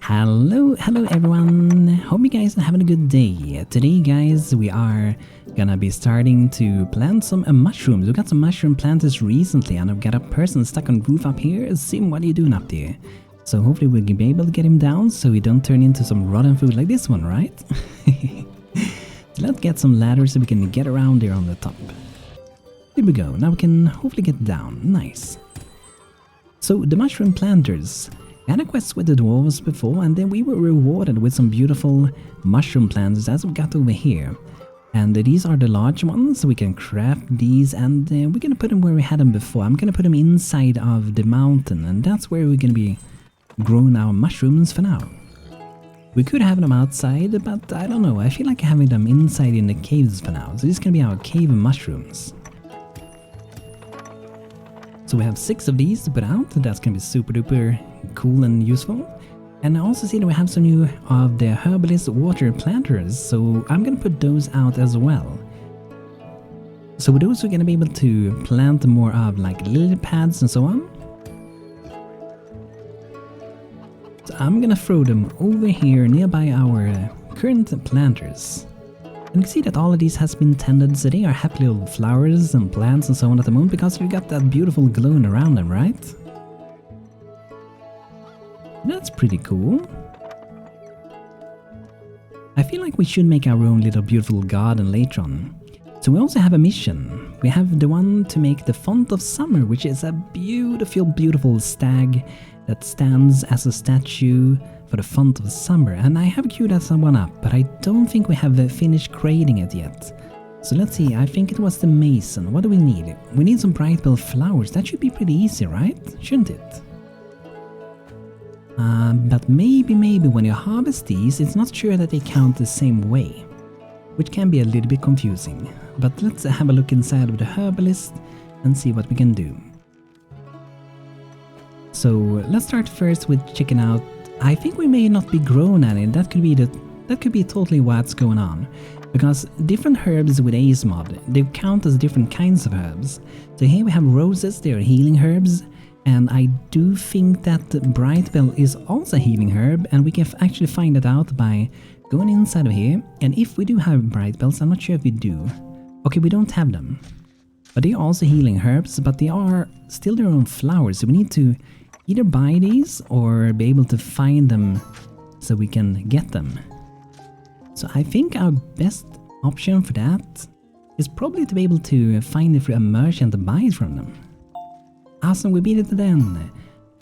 Hello everyone, hope you guys are having a good day. Today guys, we are gonna be starting to plant some mushrooms. We got some mushroom planters recently and I've got a person stuck on the roof up here. Sim, what are you doing up there? So hopefully we'll be able to get him down so we don't turn into some rotten food like this one, right? Let's get some ladders so we can get around there on the top. Here we go, now we can hopefully get down, nice. So the mushroom planters. I had a quest with the dwarves before and then we were rewarded with some beautiful mushroom plants as we got over here. And these are the large ones, so we can craft these and we're gonna put them where we had them before. I'm gonna put them inside of the mountain and that's where we're gonna be growing our mushrooms for now. We could have them outside, but I don't know, I feel like having them inside in the caves for now. So this is gonna be our cave mushrooms. So we have 6 of these to put out, that's gonna be super duper cool and useful. And I also see that we have some new of the herbalist water planters, so I'm gonna put those out as well. So with those we're gonna be able to plant more of like lily pads and so on. So I'm gonna throw them over here nearby our current planters. And you can see that all of these has been tended, so they are happy little flowers and plants and so on at the moment because we got that beautiful glowing around them, right? That's pretty cool. I feel like we should make our own little beautiful garden later on. So we also have a mission. We have the one to make the font of summer, which is a beautiful stag that stands as a statue for the font of summer. And I have queued that one up, but I don't think we have finished creating it yet. So let's see, I think it was the mason. What do we need? We need some bright bell flowers. That should be pretty easy, right? Shouldn't it? But maybe when you harvest these, it's not sure that they count the same way, which can be a little bit confusing. But let's have a look inside of the herbalist and see what we can do. So let's start first with checking out. I think we may not be grown at it. That could be totally what's going on, because different herbs with Ace mod, they count as different kinds of herbs. So here we have roses, they are healing herbs. And I do think that Bright Bell is also a healing herb, and we can actually find that out by going inside of here. And if we do have Bright Bells, I'm not sure if we do. Okay, we don't have them. But they are also healing herbs, but they are still their own flowers. So we need to either buy these or be able to find them so we can get them. So I think our best option for that is probably to be able to find it through a merchant to buy it from them. Awesome, we beat it then.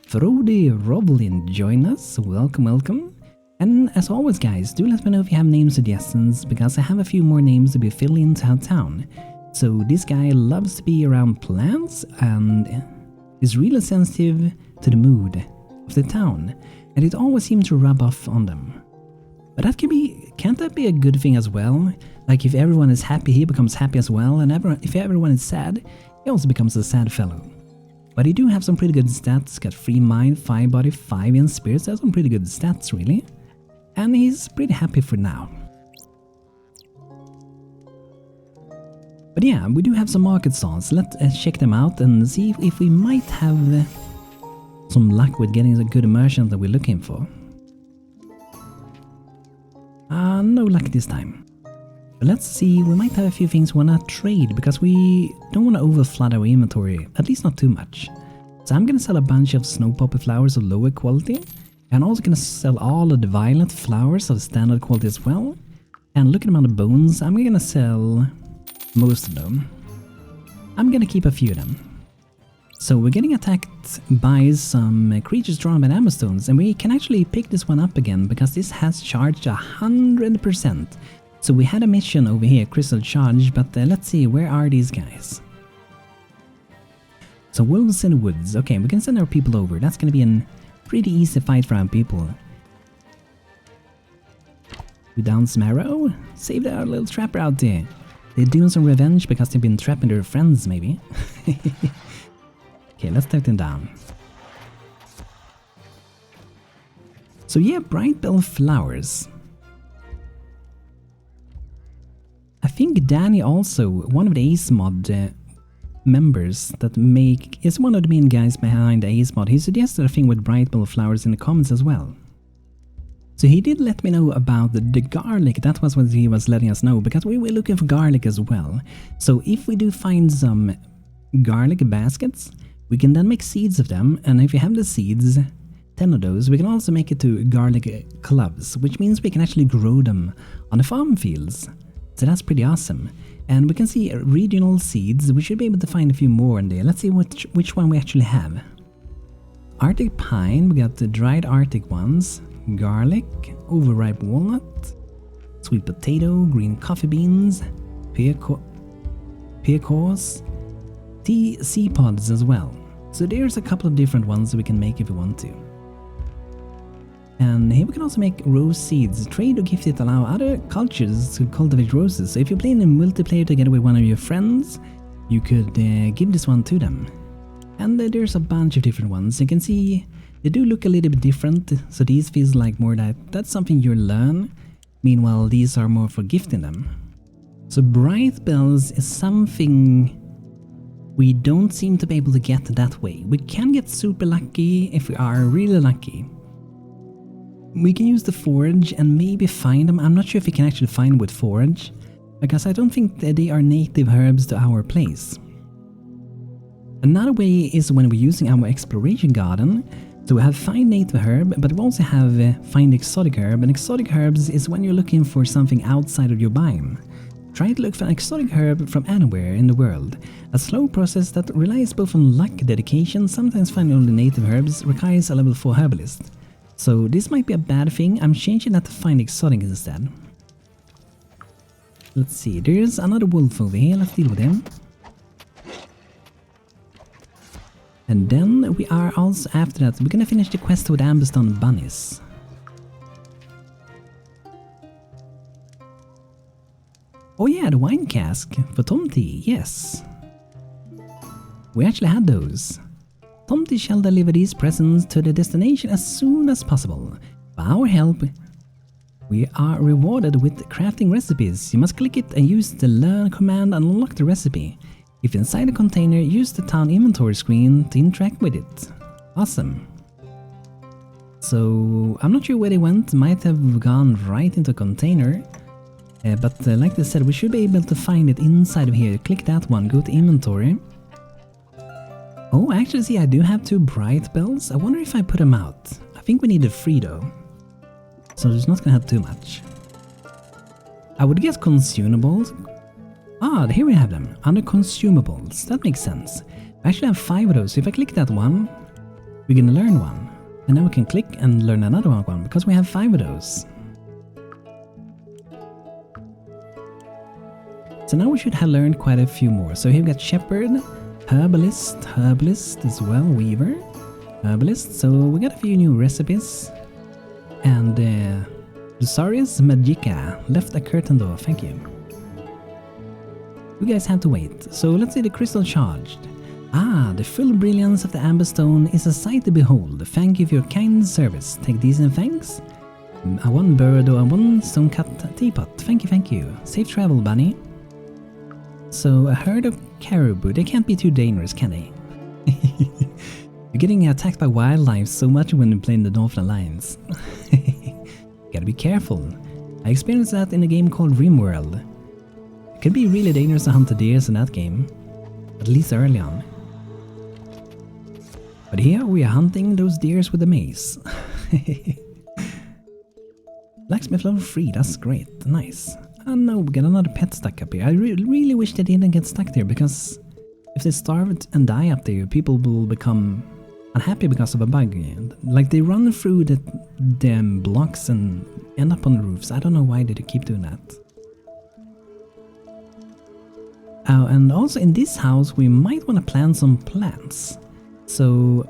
Frody Roblin join us, welcome. And as always guys, do let me know if you have name suggestions, because I have a few more names to be filled into our town. So this guy loves to be around plants and is really sensitive to the mood of the town, and it always seems to rub off on them. But that can't that be a good thing as well? Like if everyone is happy, he becomes happy as well, and if everyone is sad, he also becomes a sad fellow. But he do have some pretty good stats, got 3 mind, 5 body, 5 in spirits, that's some pretty good stats really. And he's pretty happy for now. But yeah, we do have some market stalls, let's check them out and see if we might have some luck with getting a good merchant that we're looking for. No luck this time. But let's see, we might have a few things we want to trade, because we don't want to overflood our inventory, at least not too much. So I'm going to sell a bunch of snow poppy flowers of lower quality, and also going to sell all of the violet flowers of standard quality as well. And look at the amount of bones, I'm going to sell most of them. I'm going to keep a few of them. So we're getting attacked by some creatures drawn by ammo stones, and we can actually pick this one up again, because this has charged 100%. So we had a mission over here, Crystal Charge, but let's see, where are these guys? So wolves in the woods, okay, we can send our people over, that's gonna be a pretty easy fight for our people. We down some arrow, saved our little trapper out there. They're doing some revenge because they've been trapping their friends maybe. Okay, let's take them down. So yeah, Bright Bell flowers. I think Danny also, one of the Ace mod members that is one of the main guys behind the Ace mod, he suggested a thing with bright bell flowers in the comments as well. So he did let me know about the garlic. That was what he was letting us know, because we were looking for garlic as well. So if we do find some garlic baskets, we can then make seeds of them, and if you have the seeds, 10 of those, we can also make it to garlic cloves, which means we can actually grow them on the farm fields. So that's pretty awesome. And we can see regional seeds. We should be able to find a few more in there. Let's see which one we actually have. Arctic pine, we got the dried Arctic ones. Garlic, overripe walnut, sweet potato, green coffee beans, pear cores, sea pods as well. So there's a couple of different ones we can make if we want to. And here we can also make rose seeds. Trade or gift it allow other cultures to cultivate roses. So if you're playing in multiplayer together with one of your friends, you could give this one to them. And there's a bunch of different ones. You can see they do look a little bit different. So these feels like more that's something you learn. Meanwhile, these are more for gifting them. So bright bells is something we don't seem to be able to get that way. We can get super lucky if we are really lucky. We can use the forge and maybe find them. I'm not sure if we can actually find with forge, because I don't think that they are native herbs to our place. Another way is when we're using our exploration garden. So we have find native herb, but we also have find exotic herb. And exotic herbs is when you're looking for something outside of your biome. Try to look for an exotic herb from anywhere in the world. A slow process that relies both on luck and dedication. Sometimes finding only native herbs requires a level 4 herbalist. So this might be a bad thing. I'm changing that to find exotic instead. Let's see, there's another wolf over here. Let's deal with him. And then we are also, after that, we're gonna finish the quest with Amberstone bunnies. Oh yeah, the wine cask for Tomty, yes. We actually had those. Tomty shall deliver these presents to the destination as soon as possible. By our help, we are rewarded with crafting recipes. You must click it and use the learn command and unlock the recipe. If inside the container, use the town inventory screen to interact with it. Awesome. So, I'm not sure where they went. Might have gone right into a container. But like I said, we should be able to find it inside of here. Click that one, go to inventory. Oh, actually, see, I do have 2 bright bells. I wonder if I put them out. I think we needed 3 though. So it's not gonna have too much. I would guess consumables. Ah, here we have them. Under consumables. That makes sense. I actually have 5 of those. So if I click that one, we're gonna learn one. And then we can click and learn another one because we have 5 of those. So now we should have learned quite a few more. So here we got Shepherd, Herbalist as well, Weaver, Herbalist. So we got a few new recipes. And Dusarius Magica left a curtain door, thank you. You guys have to wait. So let's see the crystal charged. Ah, the full brilliance of the Amberstone is a sight to behold. Thank you for your kind service. Take these in thanks. A 1 bird or a 1 stone cut teapot. Thank you. Safe travel, bunny. So a herd of caribou, they can't be too dangerous, can they? You're getting attacked by wildlife so much when you're playing the Northern Alliance. Gotta be careful. I experienced that in a game called RimWorld. It could be really dangerous to hunt the deers in that game, at least early on. But here we are hunting those deers with a mace. Blacksmith level 3, that's great, nice. And no, we got another pet stuck up here. I really wish they didn't get stuck there, because if they starve and die up there, people will become unhappy because of a bug. Like they run through the damn blocks and end up on the roofs. I don't know why they keep doing that. And also in this house we might want to plant some plants. So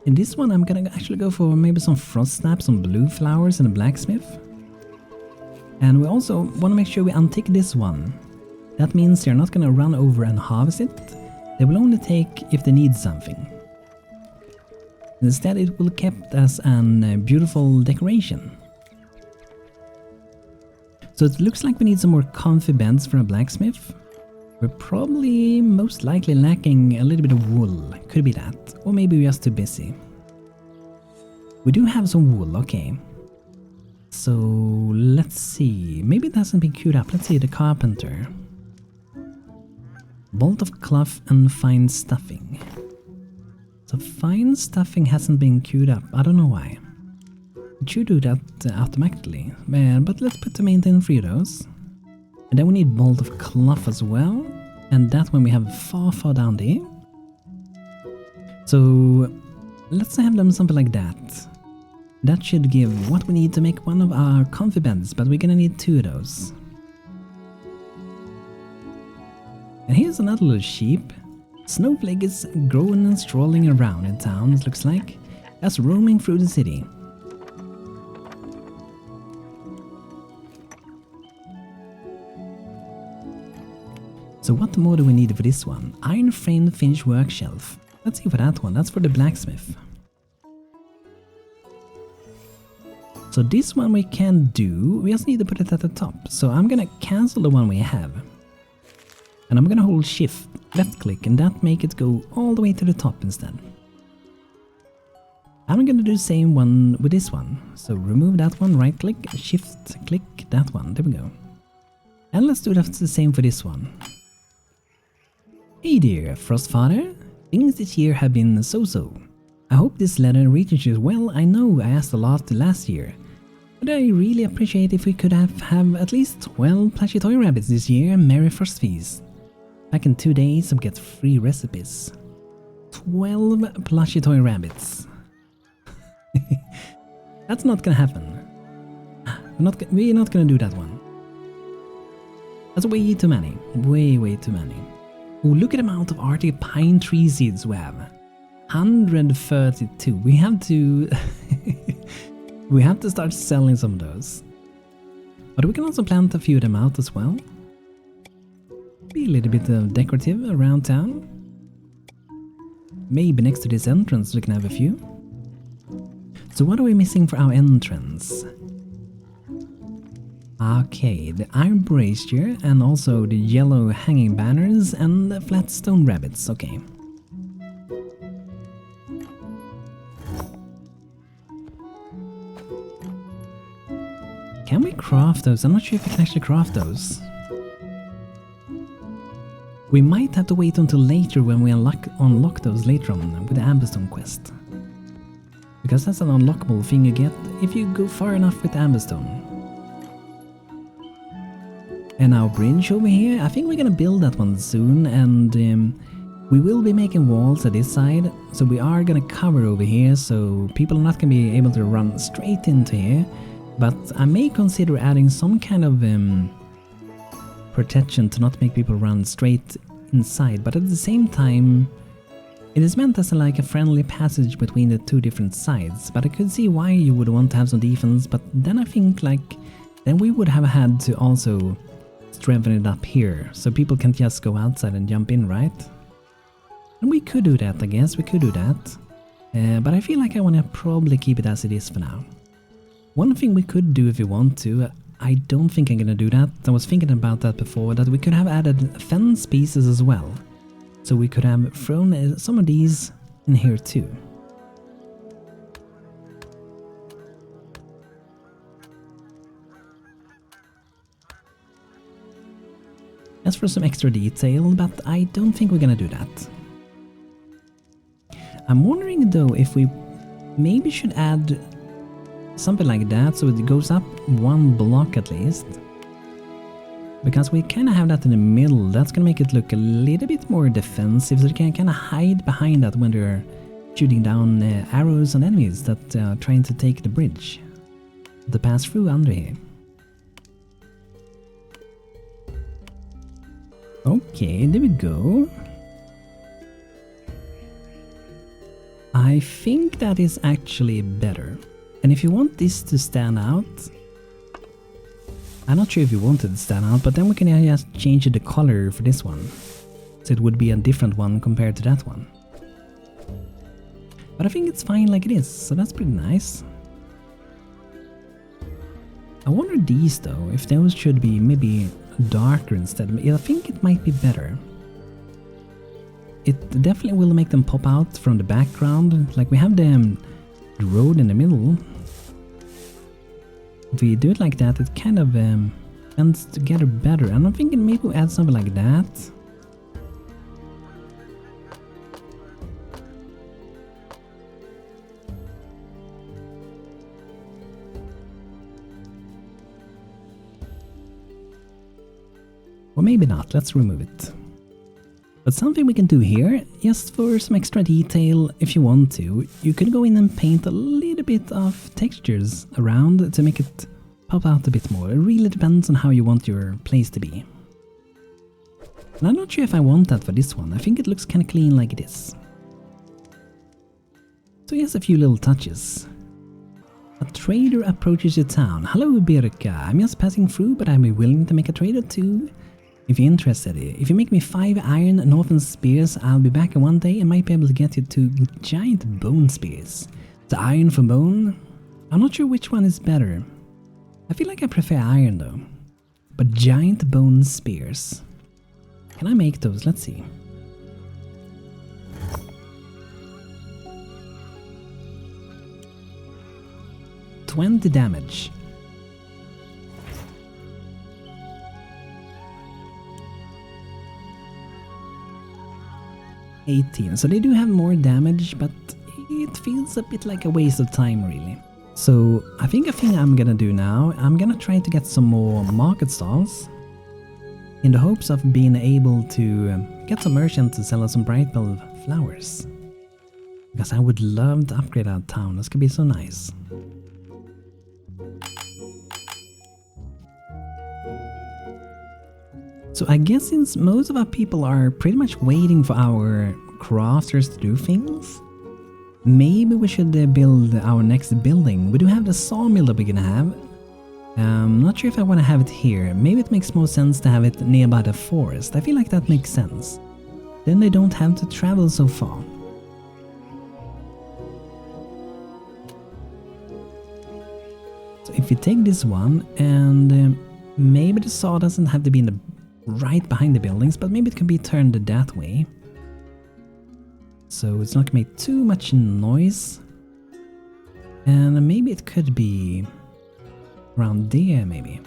in this one I'm gonna actually go for maybe some frost snaps, some blue flowers and a blacksmith. And we also want to make sure we untick this one. That means they're not gonna run over and harvest it. They will only take if they need something. Instead it will kept as a beautiful decoration. So it looks like we need some more comfy beds for a blacksmith. We're probably most likely lacking a little bit of wool. Could be that. Or maybe we're just too busy. We do have some wool, okay. So let's see. Maybe it hasn't been queued up. Let's see the carpenter. Bolt of cloth and fine stuffing. So fine stuffing hasn't been queued up. I don't know why. It should do that automatically. But let's put the maintain 3 of those. And then we need bolt of cloth as well. And that one we have far down there. So let's have them something like that. That should give what we need to make one of our comfy beds, but we're gonna need 2 of those. And here's another little sheep. Snowflake is growing and strolling around in town, it looks like, as roaming through the city. So what more do we need for this one? Iron framed finished work shelf. Let's see for that one, that's for the blacksmith. So this one we can do, we just need to put it at the top. So I'm gonna cancel the one we have. And I'm gonna hold shift, left click, and that make it go all the way to the top instead. I'm gonna do the same one with this one. So remove that one, right click, shift click that one, there we go. And let's do that the same for this one. Hey dear Frostfather, things this year have been so-so. I hope this letter reaches you well. I know I asked a lot last year, but I really appreciate if we could have at least 12 plushy toy rabbits this year. Merry Frost Feast. Back in 2 days I'll get free recipes. 12 plushy toy rabbits. That's not gonna happen. We're not gonna do that one. That's way too many. Way too many. Oh, look at the amount of Arctic pine tree seeds we have. 132. We have to we have to start selling some of those. But we can also plant a few of them out as well. Be a little bit decorative around town. Maybe next to this entrance we can have a few. So what are we missing for our entrance? Okay, the iron brazier and also the yellow hanging banners and the flat stone rabbits, okay. Can we craft those? I'm not sure if we can actually craft those. We might have to wait until later when we unlock those later on with the Amberstone quest. Because that's an unlockable thing you get if you go far enough with Amberstone. And our bridge over here, I think we're gonna build that one soon, and we will be making walls at this side, so we are gonna cover over here, so people are not gonna be able to run straight into here. But I may consider adding some kind of protection to not make people run straight inside, but at the same time it is meant as like a friendly passage between the 2 different sides. But I could see why you would want to have some defense, but then I think then we would have had to also strengthen it up here, so people can just go outside and jump in, right? And we could do that, I guess, we could do that. But I feel like I want to probably keep it as it is for now. One thing we could do if we want to, I don't think I'm gonna do that, I was thinking about that before, that we could have added fence pieces as well. So we could have thrown some of these in here too. As for some extra detail, but I don't think we're gonna do that. I'm wondering though if we maybe should add something like that so it goes up 1 block at least. Because we kind of have that in the middle, that's gonna make it look a little bit more defensive, so they can kind of hide behind that when they're shooting down arrows on enemies that are trying to take the bridge to pass through under here. Okay, there we go. I think that is actually better. And if you want this to stand out, I'm not sure if you want it to stand out, but then we can just change the color for this one. So it would be a different one compared to that one. But I think it's fine like it is, so that's pretty nice. I wonder these though, if those should be maybe darker instead. I think it might be better. It definitely will make them pop out from the background, like we have the road in the middle. If we do it like that, it kind of blends together better. And I'm thinking maybe we add something like that. Or maybe not, let's remove it. But something we can do here, just for some extra detail, if you want to, you could go in and paint a little bit of textures around to make it pop out a bit more. It really depends on how you want your place to be. And I'm not sure if I want that for this one, I think it looks kind of clean like it is. So here's a few little touches. A trader approaches your town. Hello Birka, I'm just passing through, but I'm willing to make a trade or two. If you're interested, if you make me 5 iron northern spears, I'll be back in one day and might be able to get you 2 giant bone spears. The iron for bone? I'm not sure which one is better. I feel like I prefer iron though. But giant bone spears. Can I make those? Let's see. $20 damage. 18. So they do have more damage, but it feels a bit like a waste of time really. So I think a thing I'm gonna do now, I'm gonna try to get some more market stalls in the hopes of being able to get some merchants to sell us some bright bulb flowers. Because I would love to upgrade our town, this could be so nice. So I guess since most of our people are pretty much waiting for our crafters to do things, maybe we should build our next building. We do have the sawmill that we're gonna have. I'm not sure if I want to have it here. Maybe it makes more sense to have it nearby the forest. I feel like that makes sense. Then they don't have to travel so far. So if you take this one and maybe the saw doesn't have to be in the right behind the buildings, but maybe it can be turned that way. So it's not gonna make too much noise. And maybe it could be around there, maybe.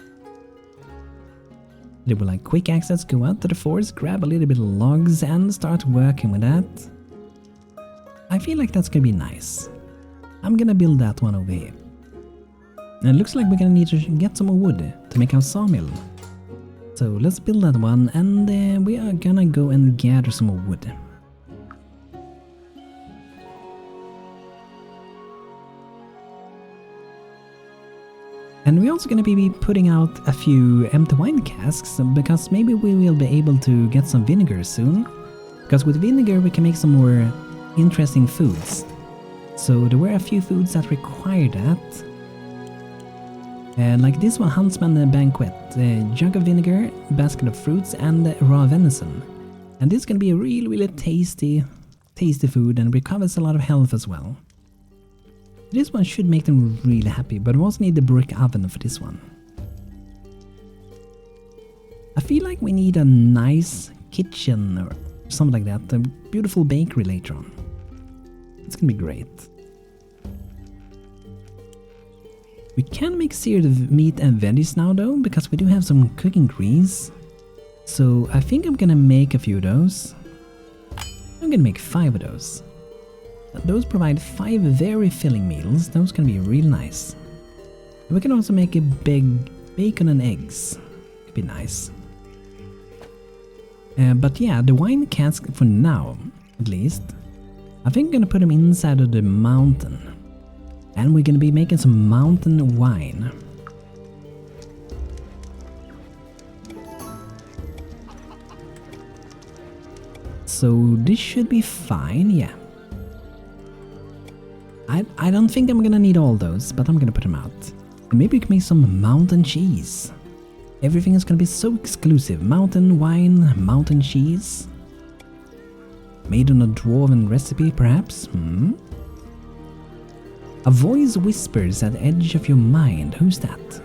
They will like quick access, go out to the forest, grab a little bit of logs and start working with that. I feel like that's gonna be nice. I'm gonna build that one over here. And it looks like we're gonna need to get some more wood to make our sawmill. So let's build that one, and we are gonna go and gather some more wood. And we're also gonna be putting out a few empty wine casks, because maybe we will be able to get some vinegar soon. Because with vinegar we can make some more interesting foods. So there were a few foods that require that. Like this one, Huntsman Banquet, jug of vinegar, basket of fruits and raw venison. And this is gonna be a really tasty food and recovers a lot of health as well. This one should make them really happy, but we also need the brick oven for this one. I feel like we need a nice kitchen or something like that, a beautiful bakery later on. It's gonna be great. We can make seared meat and veggies now though, because we do have some cooking grease. So I think I'm gonna make a few of those. I'm gonna make 5 of those. Those provide 5 very filling meals. Those can be real nice. We can also make a big bacon and eggs. Could be nice. But yeah, the wine cask for now, at least. I think I'm gonna put them inside of the mountain. And we're gonna be making some mountain wine. So this should be fine, yeah. I don't think I'm gonna need all those, but I'm gonna put them out. And maybe we can make some mountain cheese. Everything is gonna be so exclusive. Mountain wine, mountain cheese. Made on a dwarven recipe, perhaps? A voice whispers at the edge of your mind. Who's that?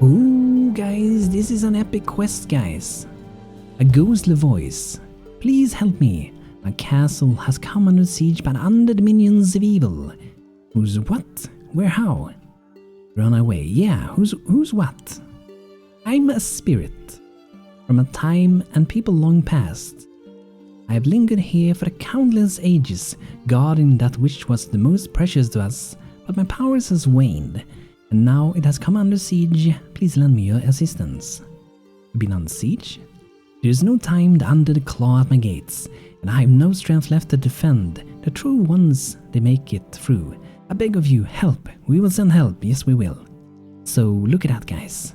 Ooh, guys, this is an epic quest, guys. A ghostly voice. Please help me. My castle has come under siege by undead minions of evil. Who's what? Where? How? Run away. Yeah, who's what? I'm a spirit from a time and people long past. I have lingered here for countless ages, guarding that which was the most precious to us, but my powers has waned, and now it has come under siege. Please lend me your assistance. Been under siege? There is no time to undead claw at my gates, and I have no strength left to defend. The true ones, they make it through. I beg of you, help. We will send help, yes we will. So look at that, guys.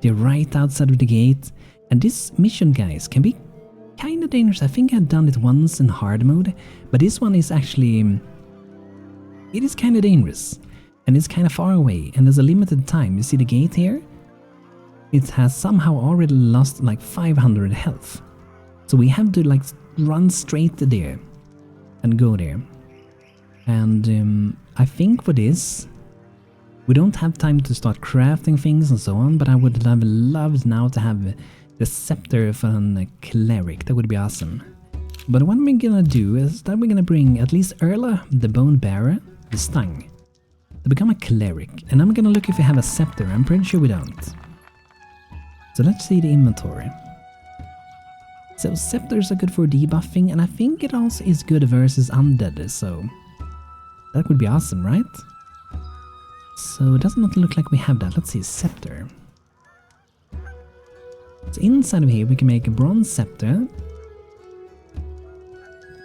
They're right outside of the gate, and this mission, guys, can be kinda dangerous. I think I've done it once in hard mode, but this one is actually... it is kinda dangerous, and it's kinda far away, and there's a limited time. You see the gate here? It has somehow already lost like 500 health. So we have to like run straight there and go there. And I think for this, we don't have time to start crafting things and so on, but I would have loved now to have the scepter for a cleric. That would be awesome. But what we're gonna do is that we're gonna bring at least Erla, the bone bearer, the stung, to become a cleric. And I'm gonna look if we have a scepter. I'm pretty sure we don't. So let's see the inventory. So scepters are good for debuffing, and I think it also is good versus undead, so that would be awesome, right? So it does not look like we have that. Let's see, scepter. So inside of here we can make a bronze scepter.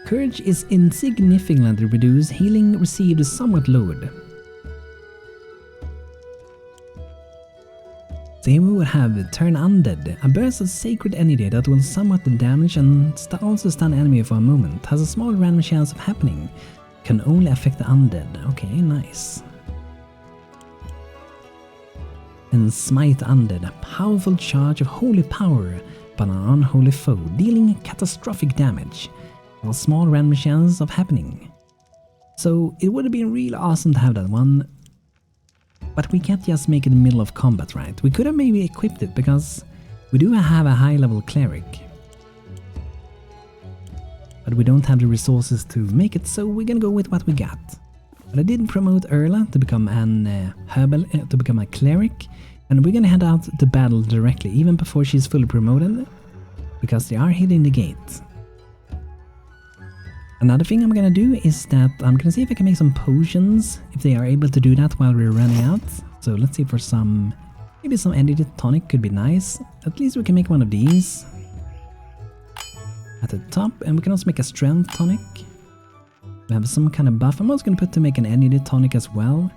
Courage is insignificantly reduced, healing received is somewhat lowered. So here we will have Turn Undead, a burst of sacred energy that will somewhat damage and also stun enemy for a moment. Has a small random chance of happening. Can only affect the undead. Okay, nice. And Smite Undead, a powerful charge of holy power upon an unholy foe, dealing catastrophic damage. A small random chance of happening. So it would have been really awesome to have that one. But we can't just make it in the middle of combat, right? We could have maybe equipped it, because we do have a high level cleric. But we don't have the resources to make it, so we're gonna go with what we got. But I did promote Erla to become an to become a cleric, and we're gonna head out to battle directly, even before she's fully promoted, because they are hitting the gate. Another thing I'm gonna do is that I'm gonna see if I can make some potions, if they are able to do that while we're running out. So let's see for some, maybe some energy tonic could be nice. At least we can make one of these at the top, and we can also make a strength tonic. We have some kind of buff. I'm also gonna put to make an energy tonic as well.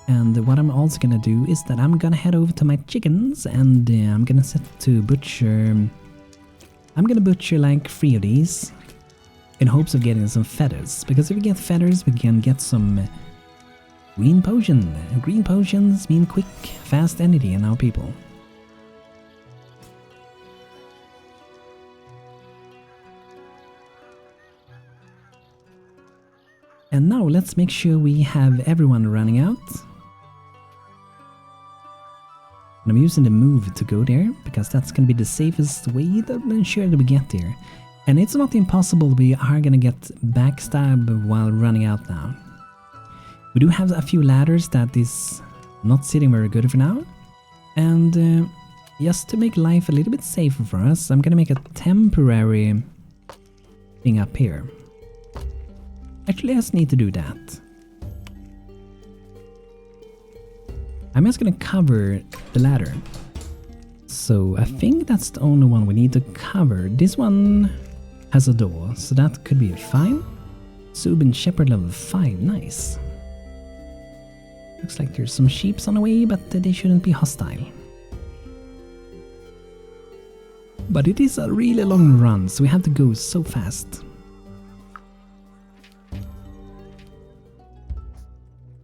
And what I'm also gonna do is that I'm gonna head over to my chickens, and I'm gonna set to butcher. I'm gonna butcher like 3 of these, in hopes of getting some feathers, because if we get feathers we can get some green potion. Green potions mean quick, fast energy in our people. And now let's make sure we have everyone running out. And I'm using the move to go there, because that's going to be the safest way to ensure that we get there. And it's not impossible, we are gonna get backstab while running out now. We do have a few ladders that is not sitting very good for now. And just to make life a little bit safer for us, I'm gonna make a temporary thing up here. Actually, I just need to do that. I'm just gonna cover the ladder. So I think that's the only one we need to cover. This one has a door, so that could be fine. Subin Shepherd level 5, nice. Looks like there's some sheeps on the way, but they shouldn't be hostile. But it is a really long run, so we have to go so fast.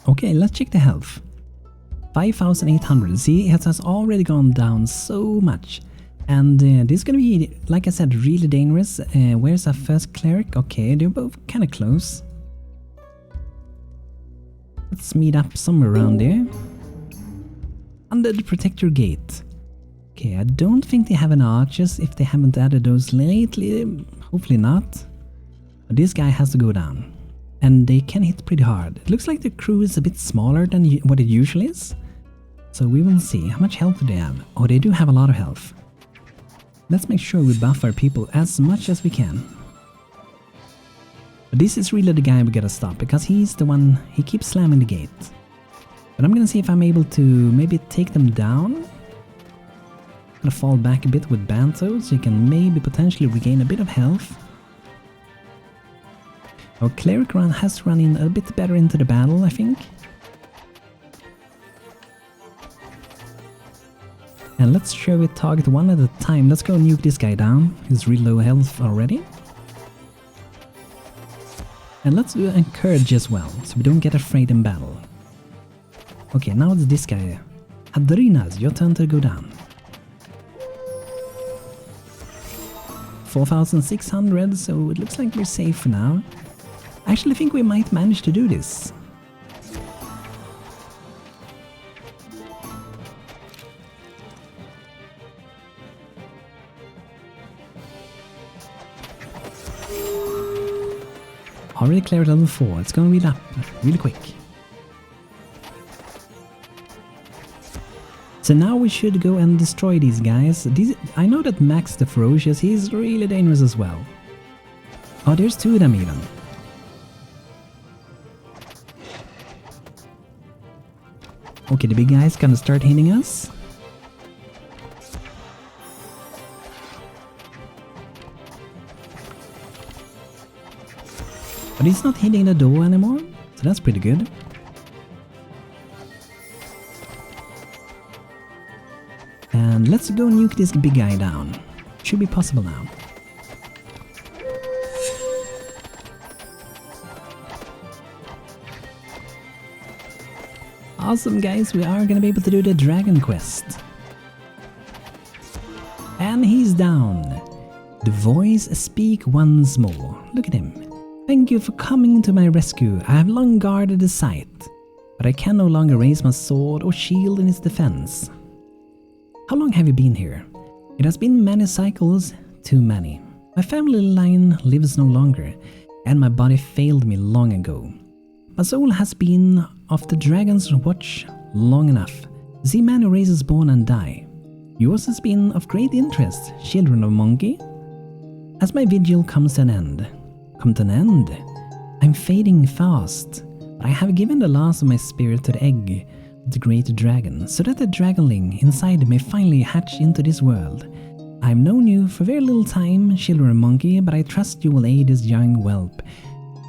Okay, let's check the health. 5,800. See, it has already gone down so much. And this is gonna be, like I said, really dangerous. Where's our first cleric? Okay, they're both kind of close. Let's meet up somewhere around there. Undead Protector Gate. Okay, I don't think they have an archers if they haven't added those lately. Hopefully not. But this guy has to go down. And they can hit pretty hard. It looks like the crew is a bit smaller than what it usually is. So we will see. How much health do they have? Oh, they do have a lot of health. Let's make sure we buff our people as much as we can. But this is really the guy we gotta stop, because he's the one, he keeps slamming the gate. But I'm gonna see if I'm able to maybe take them down. Gonna fall back a bit with BANTO, so you can maybe potentially regain a bit of health. Our cleric has run in a bit better into the battle, I think. And let's show it target one at a time. Let's go nuke this guy down. He's really low health already. And let's do encourage as well, so we don't get afraid in battle. Okay, now it's this guy. Adrinas, your turn to go down. 4,600, so it looks like we're safe for now. I actually think we might manage to do this. Already cleared level 4, it's gonna read up really quick. So now we should go and destroy these guys. I know that Max the Ferocious, he's really dangerous as well. Oh, there's 2 of them even. Okay, the big guy's gonna start hitting us. But he's not hitting the door anymore, so that's pretty good. And let's go nuke this big guy down. Should be possible now. Awesome guys, we are gonna be able to do the dragon quest. And he's down. The voice speak once more. Look at him. Thank you for coming to my rescue. I have long guarded the site, but I can no longer raise my sword or shield in its defense. How long have you been here? It has been many cycles, too many. My family line lives no longer, and my body failed me long ago. My soul has been of the dragon's watch long enough to see many races born and die. Yours has been of great interest, children of monkey. As my vigil comes to an end, I'm fading fast, but I have given the last of my spirit to the egg of the great dragon, so that the dragonling inside may finally hatch into this world. I have known you for very little time, children of monkey, but I trust you will aid this young whelp,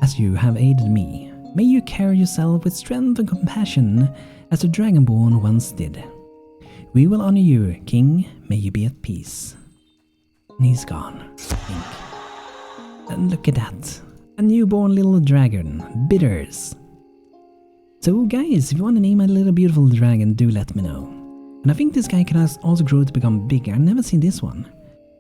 as you have aided me. May you carry yourself with strength and compassion, as the Dragonborn once did. We will honor you, King. May you be at peace. And he's gone, I think. And look at that. A newborn little dragon. Bitters. So guys, if you want to name a little beautiful dragon, do let me know. And I think this guy can also grow to become bigger. I've never seen this one.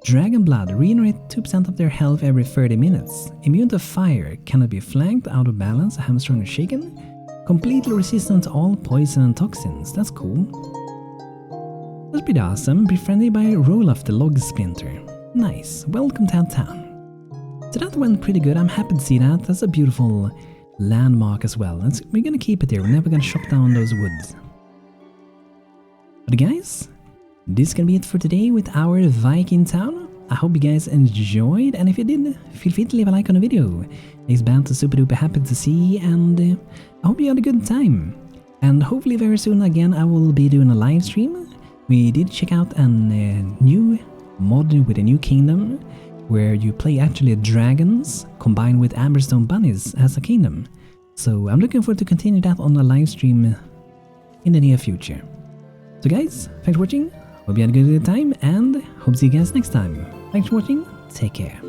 Dragon Blood, regenerate 2% of their health every 30 minutes. Immune to fire, cannot be flanked, out of balance, hamstrung or shaken. Completely resistant to all poison and toxins. That's cool. That's pretty awesome. Befriended by Roloff the Log Splinter. Nice. Welcome to our town. So that went pretty good. I'm happy to see that. That's a beautiful landmark as well. We're gonna keep it here. We're never gonna chop down those woods. But guys, this is gonna be it for today with our Viking town. I hope you guys enjoyed, and if you did, feel free to leave a like on the video. It's BANTO super duper happy to see, and I hope you had a good time. And hopefully very soon again I will be doing a live stream. We did check out a new mod with a new kingdom, where you play actually dragons combined with Amberstone bunnies as a kingdom. So I'm looking forward to continue that on a live stream in the near future. So guys, thanks for watching. Hope you had a good time, and hope to see you guys next time. Thanks for watching. Take care.